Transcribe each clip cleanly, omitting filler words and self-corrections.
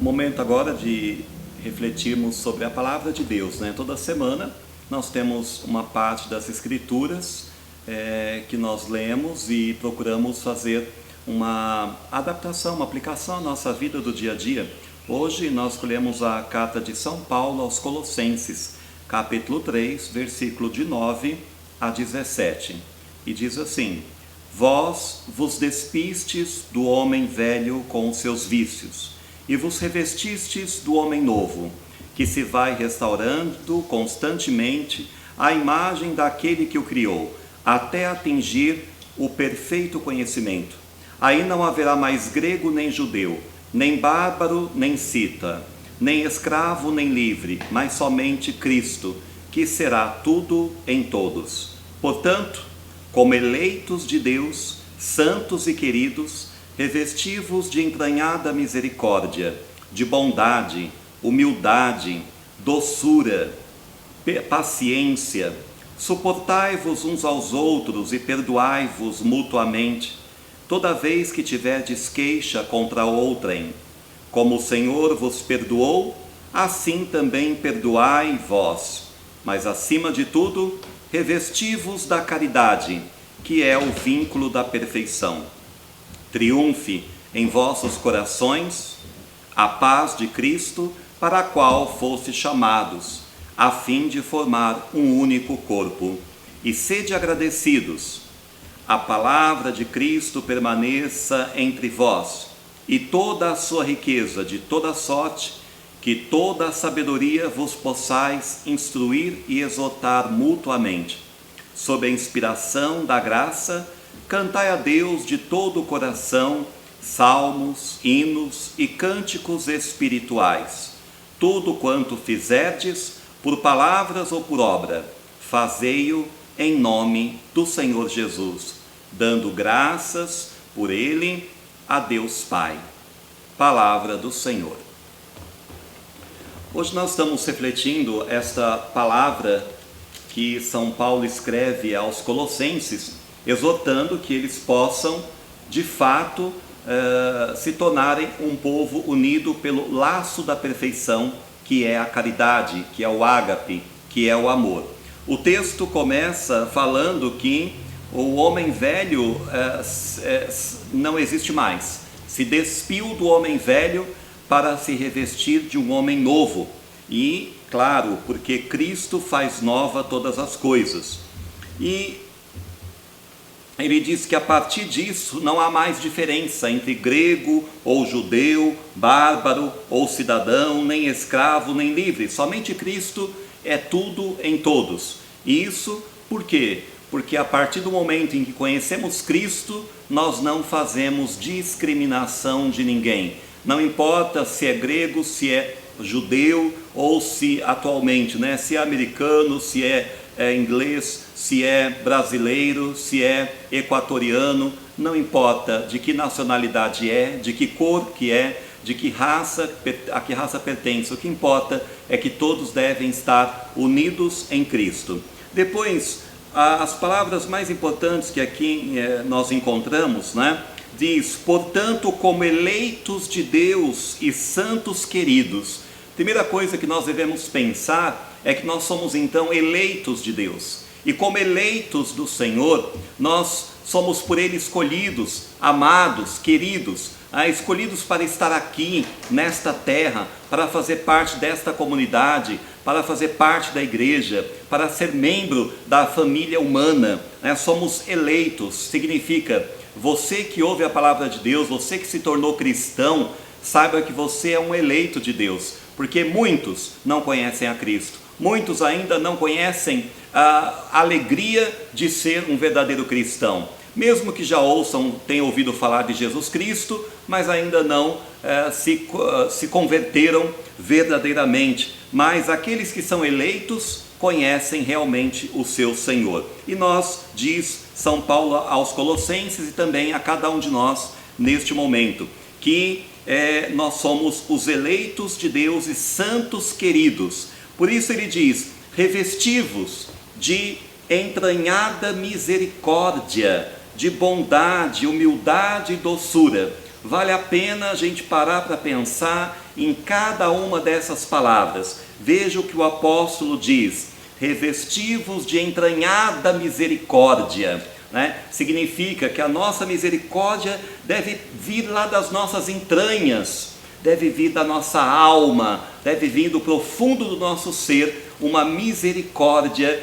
Momento agora de refletirmos sobre a palavra de Deus, né? Toda semana nós temos uma parte das Escrituras que nós lemos e procuramos fazer uma adaptação, uma aplicação à nossa vida do dia a dia. Hoje nós escolhemos a carta de São Paulo aos Colossenses, capítulo 3, versículo de 9 a 17. E diz assim: Vós vos despistes do homem velho com os seus vícios, e vos revestistes do homem novo, que se vai restaurando constantemente à imagem daquele que o criou, até atingir o perfeito conhecimento. Aí não haverá mais grego nem judeu, nem bárbaro nem cita, nem escravo nem livre, mas somente Cristo, que será tudo em todos. Portanto, como eleitos de Deus, santos e queridos, revesti-vos de entranhada misericórdia, de bondade, humildade, doçura, paciência. Suportai-vos uns aos outros e perdoai-vos mutuamente, toda vez que tiverdes queixa contra outrem. Como o Senhor vos perdoou, assim também perdoai vós. Mas acima de tudo, revesti-vos da caridade, que é o vínculo da perfeição. Triunfe em vossos corações a paz de Cristo, para a qual foste chamados, a fim de formar um único corpo. E sede agradecidos. A palavra de Cristo permaneça entre vós, e toda a sua riqueza de toda sorte, que toda a sabedoria vos possais instruir e exortar mutuamente. Sob a inspiração da graça, cantai a Deus de todo o coração salmos, hinos e cânticos espirituais. Tudo quanto fizerdes, por palavras ou por obra, fazei-o em nome do Senhor Jesus, dando graças por Ele a Deus Pai. Palavra do Senhor. Hoje nós estamos refletindo esta palavra que São Paulo escreve aos Colossenses, exortando que eles possam, de fato, se tornarem um povo unido pelo laço da perfeição, que é a caridade, que é o ágape, que é o amor. O texto começa falando que o homem velho não existe mais. Se despiu do homem velho para se revestir de um homem novo. E, claro, porque Cristo faz nova todas as coisas. E ele diz que a partir disso não há mais diferença entre grego ou judeu, bárbaro ou cidadão, nem escravo nem livre. Somente Cristo é tudo em todos. E isso por quê? Porque a partir do momento em que conhecemos Cristo, nós não fazemos discriminação de ninguém. Não importa se é grego, se é judeu ou se atualmente, se é americano, se é inglês, se é brasileiro, se é equatoriano, não importa de que nacionalidade é, de que cor que é, de que raça, a que raça pertence. O que importa é que todos devem estar unidos em Cristo. Depois, as palavras mais importantes que aqui nós encontramos, diz: portanto, como eleitos de Deus e santos queridos. Primeira coisa que nós devemos pensar é que nós somos então eleitos de Deus. E como eleitos do Senhor, nós somos por Ele escolhidos, amados, queridos, escolhidos para estar aqui, nesta terra, para fazer parte desta comunidade, para fazer parte da igreja, para ser membro da família humana. Somos eleitos, significa, você que ouve a palavra de Deus, você que se tornou cristão, saiba que você é um eleito de Deus, porque muitos não conhecem a Cristo. Muitos ainda não conhecem a alegria de ser um verdadeiro cristão. Mesmo que já tenham ouvido falar de Jesus Cristo, mas ainda não se converteram verdadeiramente. Mas aqueles que são eleitos conhecem realmente o seu Senhor. E nós, diz São Paulo aos Colossenses e também a cada um de nós neste momento, que nós somos os eleitos de Deus e santos queridos. Por isso ele diz: revesti-vos de entranhada misericórdia, de bondade, humildade e doçura. vale a pena a gente parar para pensar em cada uma dessas palavras. Veja o que o apóstolo diz: revesti-vos de entranhada misericórdia. Significa que a nossa misericórdia deve vir lá das nossas entranhas, deve vir da nossa alma, deve vir do profundo do nosso ser, uma misericórdia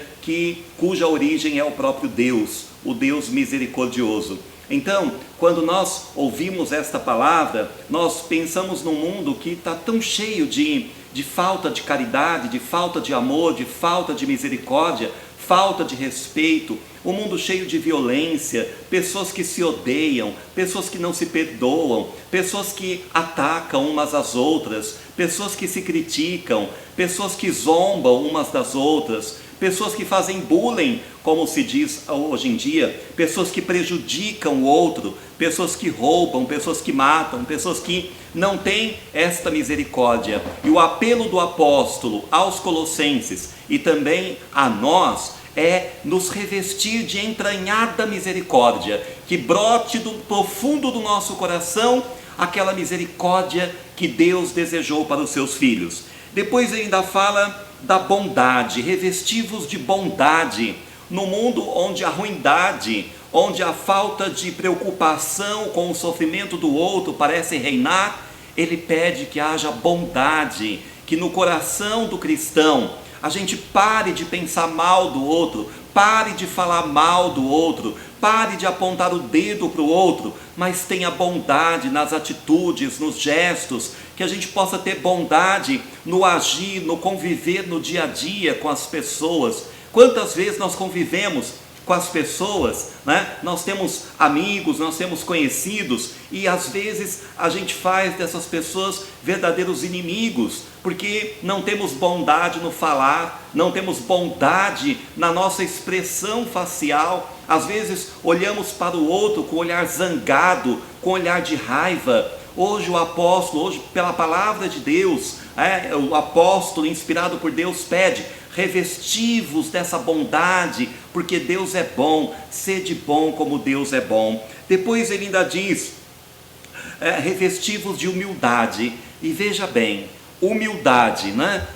cuja origem é o próprio Deus, o Deus misericordioso. Então, quando nós ouvimos esta palavra, nós pensamos num mundo que está tão cheio de falta de caridade, de falta de amor, de falta de misericórdia, falta de respeito, um mundo cheio de violência, pessoas que se odeiam, pessoas que não se perdoam, pessoas que atacam umas às outras, pessoas que se criticam, pessoas que zombam umas das outras, pessoas que fazem bullying, como se diz hoje em dia, pessoas que prejudicam o outro, pessoas que roubam, pessoas que matam, pessoas que não têm esta misericórdia. E o apelo do apóstolo aos colossenses e também a nós é nos revestir de entranhada misericórdia, que brote do profundo do nosso coração aquela misericórdia que Deus desejou para os seus filhos. Depois ele ainda fala da bondade, revesti-vos de bondade. No mundo onde a ruindade, onde a falta de preocupação com o sofrimento do outro parece reinar, ele pede que haja bondade, que no coração do cristão a gente pare de pensar mal do outro, pare de falar mal do outro, pare de apontar o dedo para o outro, mas tenha bondade nas atitudes, nos gestos, que a gente possa ter bondade no agir, no conviver no dia a dia com as pessoas. Quantas vezes nós convivemos com as pessoas, Nós temos amigos, nós temos conhecidos, e às vezes a gente faz dessas pessoas verdadeiros inimigos, porque não temos bondade no falar, não temos bondade na nossa expressão facial. Às vezes olhamos para o outro com olhar zangado, com olhar de raiva. Hoje o apóstolo, pela palavra de Deus, o apóstolo inspirado por Deus pede: revesti-vos dessa bondade, porque Deus é bom, sede bom como Deus é bom. Depois ele ainda diz, revesti-vos de humildade. E veja bem, humildade,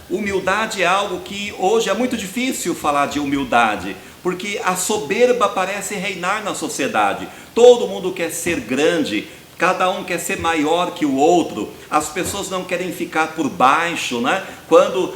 Humildade é algo que hoje é muito difícil falar de humildade, porque a soberba parece reinar na sociedade. Todo mundo quer ser grande, cada um quer ser maior que o outro, as pessoas não querem ficar por baixo, Quando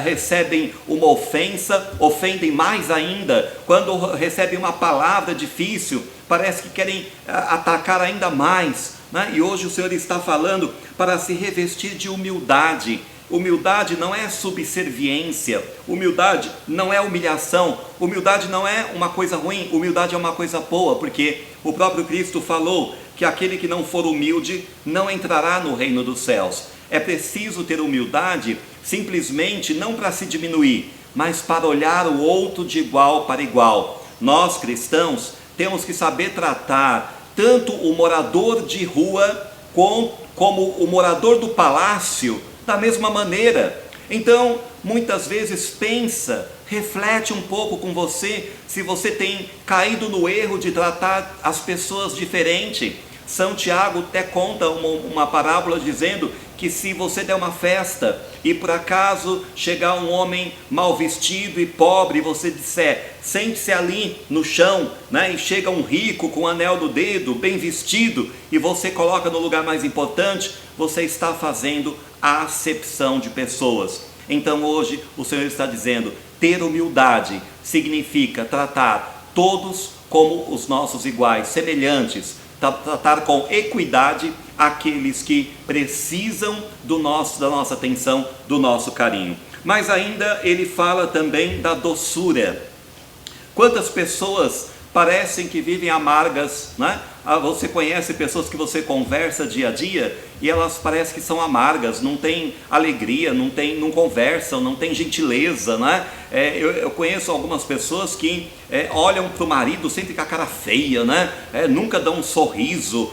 recebem uma ofensa, ofendem mais ainda. Quando recebem uma palavra difícil, parece que querem atacar ainda mais, E hoje o Senhor está falando para se revestir de humildade. Humildade não é subserviência, humildade não é humilhação, humildade não é uma coisa ruim, humildade é uma coisa boa, porque o próprio Cristo falou que aquele que não for humilde não entrará no reino dos céus. É preciso ter humildade simplesmente não para se diminuir, mas para olhar o outro de igual para igual. Nós cristãos temos que saber tratar tanto o morador de rua como o morador do palácio da mesma maneira. Então, muitas vezes reflete um pouco com você, se você tem caído no erro de tratar as pessoas diferente. São Tiago até conta uma parábola dizendo que se você der uma festa e por acaso chegar um homem mal vestido e pobre, e você disser, sente-se ali no chão, e chega um rico com um anel no dedo, bem vestido, e você coloca no lugar mais importante, você está fazendo a acepção de pessoas. Então hoje o Senhor está dizendo, ter humildade significa tratar todos como os nossos iguais, semelhantes, tratar com equidade aqueles que precisam da nossa atenção, do nosso carinho. Mas ainda ele fala também da doçura. Quantas pessoas parecem que vivem amargas, Você conhece pessoas que você conversa dia a dia e elas parecem que são amargas, não tem alegria, não conversam, não tem gentileza, Eu conheço algumas pessoas que olham para o marido sempre com a cara feia, Nunca dão um sorriso,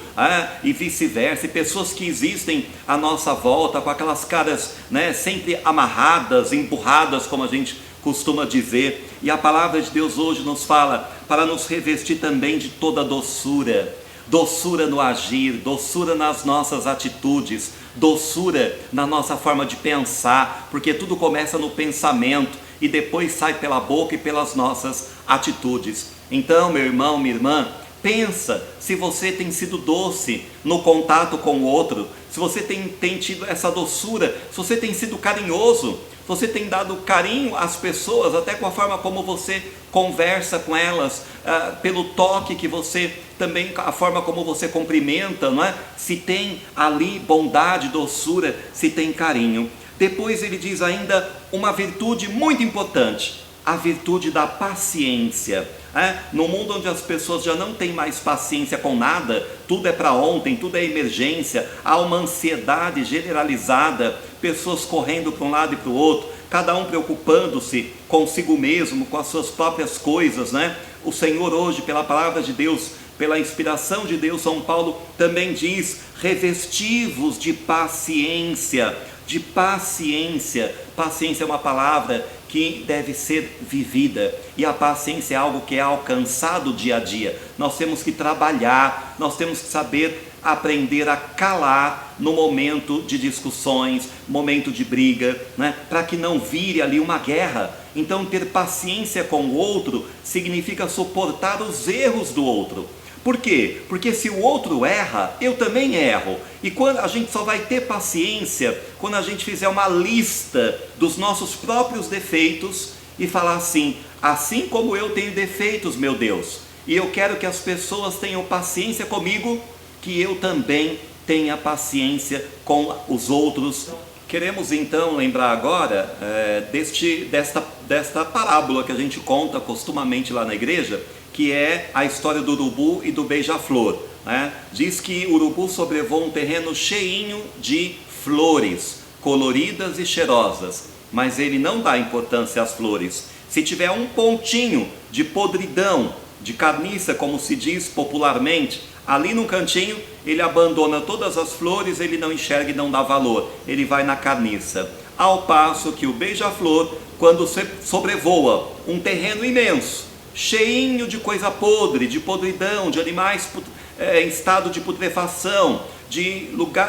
e vice-versa. E pessoas que existem à nossa volta com aquelas caras, sempre amarradas, emburradas, como a gente costuma dizer. E a palavra de Deus hoje nos fala para nos revestir também de toda doçura. doçura no agir, doçura nas nossas atitudes, doçura na nossa forma de pensar, porque tudo começa no pensamento e depois sai pela boca e pelas nossas atitudes. Então, meu irmão, minha irmã, pensa se você tem sido doce no contato com o outro, se você tem tido essa doçura, se você tem sido carinhoso, se você tem dado carinho às pessoas, até com a forma como você conversa com elas, pelo toque que você também, a forma como você cumprimenta, não é? Se tem ali bondade, doçura, se tem carinho. Depois ele diz ainda uma virtude muito importante, a virtude da paciência. No mundo onde as pessoas já não têm mais paciência com nada, tudo é para ontem, tudo é emergência, há uma ansiedade generalizada, pessoas correndo para um lado e para o outro, cada um preocupando-se consigo mesmo, com as suas próprias coisas, né? O Senhor hoje, pela palavra de Deus, pela inspiração de Deus, São Paulo também diz: revesti-vos de paciência. De paciência. Paciência é uma palavra que deve ser vivida, e a paciência é algo que é alcançado dia a dia. Nós temos que trabalhar, nós temos que saber aprender a calar no momento de discussões, momento de briga, né? Para que não vire ali uma guerra. Então, ter paciência com o outro significa suportar os erros do outro. Por quê? Porque se o outro erra, eu também erro. E quando a gente só vai ter paciência quando a gente fizer uma lista dos nossos próprios defeitos e falar assim como eu tenho defeitos, meu Deus, e eu quero que as pessoas tenham paciência comigo, que eu também tenha paciência com os outros. Queremos então lembrar agora desta parábola que a gente conta costumamente lá na igreja, que é a história do urubu e do beija-flor, né? Diz que o urubu sobrevoa um terreno cheinho de flores, coloridas e cheirosas, mas ele não dá importância às flores. Se tiver um pontinho de podridão, de carniça, como se diz popularmente, ali no cantinho, ele abandona todas as flores, ele não enxerga e não dá valor, ele vai na carniça. Ao passo que o beija-flor, quando sobrevoa um terreno imenso, cheinho de coisa podre, de podridão, de animais em estado de putrefação, de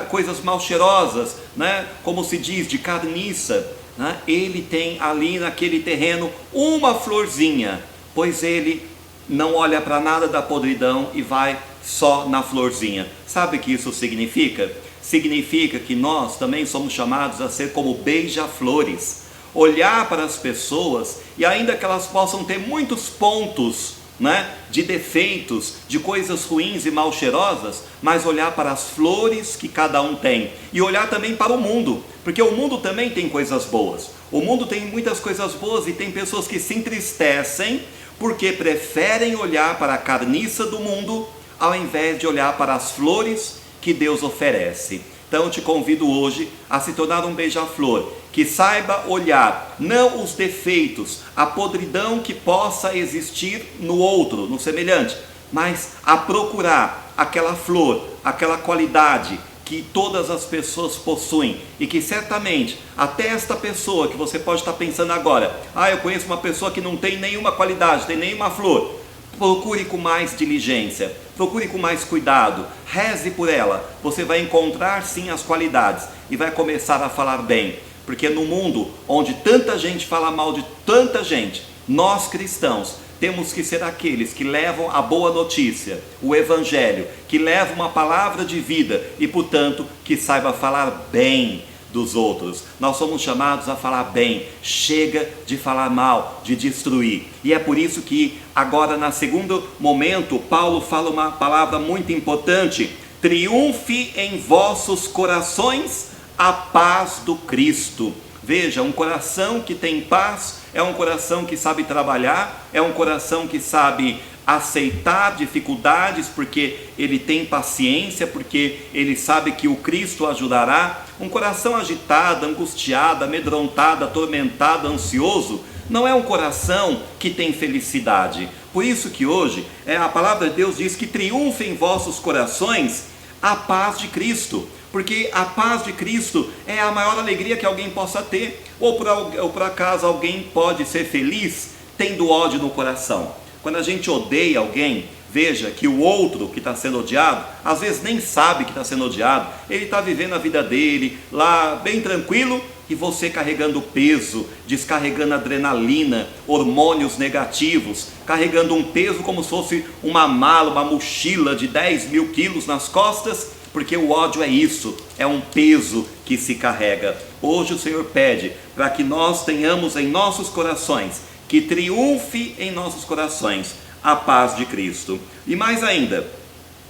coisas mal cheirosas, né? Como se diz, de carniça, né? Ele tem ali naquele terreno uma florzinha, pois ele não olha para nada da podridão e vai só na florzinha. Sabe o que isso significa? Significa que nós também somos chamados a ser como beija-flores, olhar para as pessoas, e ainda que elas possam ter muitos pontos, né, de defeitos, de coisas ruins e mal cheirosas, mas olhar para as flores que cada um tem, e olhar também para o mundo, porque o mundo também tem coisas boas. O mundo tem muitas coisas boas, e tem pessoas que se entristecem porque preferem olhar para a carniça do mundo ao invés de olhar para as flores que Deus oferece. Então eu te convido hoje a se tornar um beija-flor, que saiba olhar não os defeitos, a podridão que possa existir no outro, no semelhante, mas a procurar aquela flor, aquela qualidade que todas as pessoas possuem, e que certamente até esta pessoa que você pode estar pensando agora, eu conheço uma pessoa que não tem nenhuma qualidade, tem nenhuma flor. Procure com mais diligência, procure com mais cuidado, reze por ela, você vai encontrar sim as qualidades e vai começar a falar bem, porque no mundo onde tanta gente fala mal de tanta gente, nós cristãos temos que ser aqueles que levam a boa notícia, o evangelho, que levam uma palavra de vida e, portanto, que saiba falar bem dos outros. Nós somos chamados a falar bem, chega de falar mal, de destruir. E é por isso que agora, no segundo momento, Paulo fala uma palavra muito importante: triunfe em vossos corações a paz do Cristo. Veja, um coração que tem paz é um coração que sabe trabalhar, é um coração que sabe aceitar dificuldades, porque ele tem paciência, porque ele sabe que o Cristo ajudará. Um coração agitado, angustiado, amedrontado, atormentado, ansioso, não é um coração que tem felicidade. Por isso que hoje a palavra de Deus diz que triunfe em vossos corações a paz de Cristo, porque a paz de Cristo é a maior alegria que alguém possa ter. Ou por acaso alguém pode ser feliz tendo ódio no coração? Quando a gente odeia alguém Veja que o outro que está sendo odiado, às vezes nem sabe que está sendo odiado, ele está vivendo a vida dele lá bem tranquilo, e você carregando peso, descarregando adrenalina, hormônios negativos, carregando um peso como se fosse uma mala, uma mochila de 10 mil quilos nas costas, porque o ódio é isso, é um peso que se carrega. Hoje o Senhor pede para que nós tenhamos em nossos corações, que triunfe em nossos corações a paz de Cristo. E mais ainda,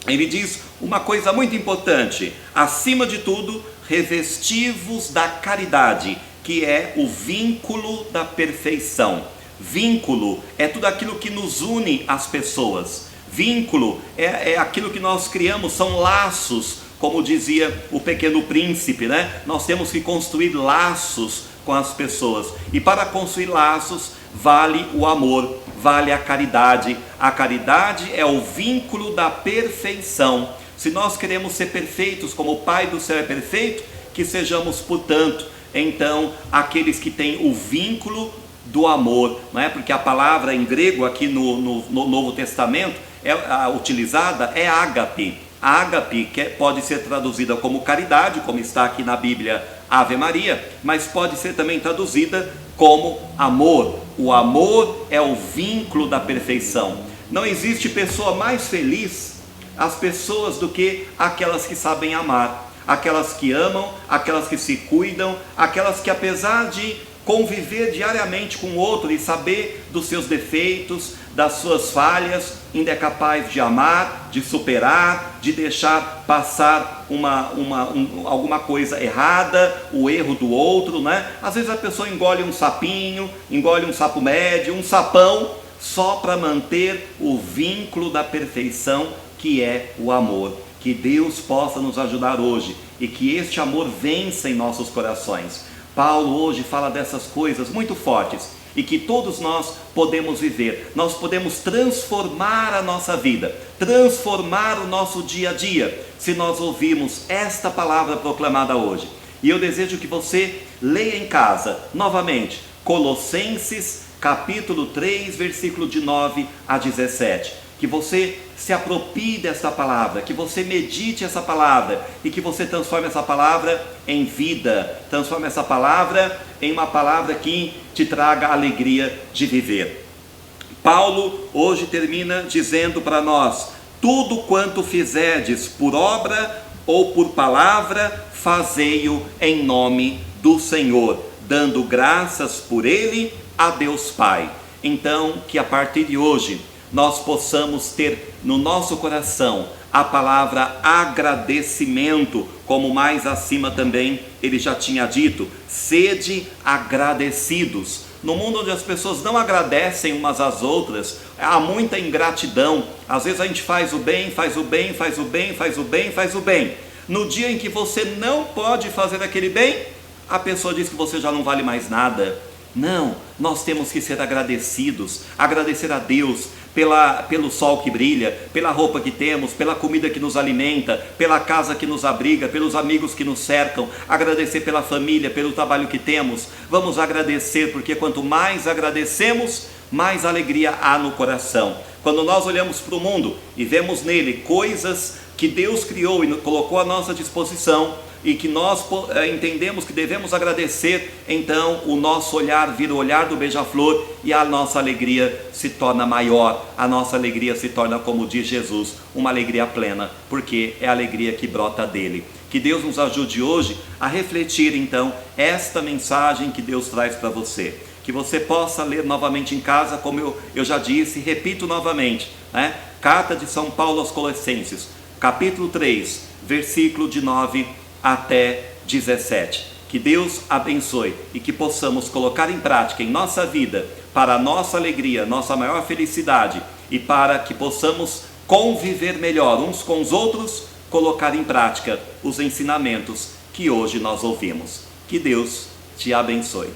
ele diz uma coisa muito importante: acima de tudo, revesti-vos da caridade, que é o vínculo da perfeição. Vínculo é tudo aquilo que nos une às pessoas. Vínculo é aquilo que nós criamos, são laços, como dizia o Pequeno Príncipe, né? Nós temos que construir laços com as pessoas, e para construir laços vale o amor, vale a caridade. A caridade é o vínculo da perfeição. Se nós queremos ser perfeitos como o Pai do céu é perfeito, que sejamos, portanto, então, aqueles que têm o vínculo do amor, não é? Porque a palavra em grego aqui no Novo Testamento utilizada é ágape. Ágape, que pode ser traduzida como caridade, como está aqui na Bíblia Ave Maria, mas pode ser também traduzida como amor. O amor é o vínculo da perfeição. Não existe pessoa mais feliz as pessoas do que aquelas que sabem amar, aquelas que amam, aquelas que se cuidam, aquelas que, apesar de conviver diariamente com o outro e saber dos seus defeitos, das suas falhas, ainda é capaz de amar, de superar, de deixar passar alguma coisa errada, o erro do outro, né? Às vezes a pessoa engole um sapinho, engole um sapo médio, um sapão, só para manter o vínculo da perfeição, que é o amor. Que Deus possa nos ajudar hoje e que este amor vença em nossos corações. Paulo hoje fala dessas coisas muito fortes e que todos nós podemos viver. Nós podemos transformar a nossa vida, transformar o nosso dia a dia, se nós ouvirmos esta palavra proclamada hoje. E eu desejo que você leia em casa, novamente, Colossenses capítulo 3, versículo de 9 a 17. Que você se aproprie desta palavra, que você medite essa palavra e que você transforme essa palavra em vida, transforme essa palavra em uma palavra que te traga a alegria de viver. Paulo hoje termina dizendo para nós: tudo quanto fizerdes por obra ou por palavra, fazei-o em nome do Senhor, dando graças por ele a Deus Pai. Então, que a partir de hoje nós possamos ter no nosso coração a palavra agradecimento, como mais acima também ele já tinha dito: sede agradecidos. No mundo onde as pessoas não agradecem umas às outras, há muita ingratidão. Às vezes a gente faz o bem, faz o bem, faz o bem, faz o bem, faz o bem. No dia em que você não pode fazer aquele bem, a pessoa diz que você já não vale mais nada. Não, nós temos que ser agradecidos, agradecer a Deus pelo sol que brilha, pela roupa que temos, pela comida que nos alimenta, pela casa que nos abriga, pelos amigos que nos cercam, agradecer pela família, pelo trabalho que temos. Vamos agradecer, porque quanto mais agradecemos, mais alegria há no coração. Quando nós olhamos para o mundo e vemos nele coisas que Deus criou e colocou à nossa disposição, e que nós entendemos que devemos agradecer, então o nosso olhar vira o olhar do beija-flor e a nossa alegria se torna maior, a nossa alegria se torna, como diz Jesus, uma alegria plena, porque é a alegria que brota dele. Que Deus nos ajude hoje a refletir então esta mensagem que Deus traz para você, que você possa ler novamente em casa, como eu já disse, repito novamente, né? Carta de São Paulo aos Colossenses, capítulo 3, versículo de 9 até 17. Que Deus abençoe e que possamos colocar em prática em nossa vida, para a nossa alegria, nossa maior felicidade, e para que possamos conviver melhor uns com os outros, colocar em prática os ensinamentos que hoje nós ouvimos. Que Deus te abençoe.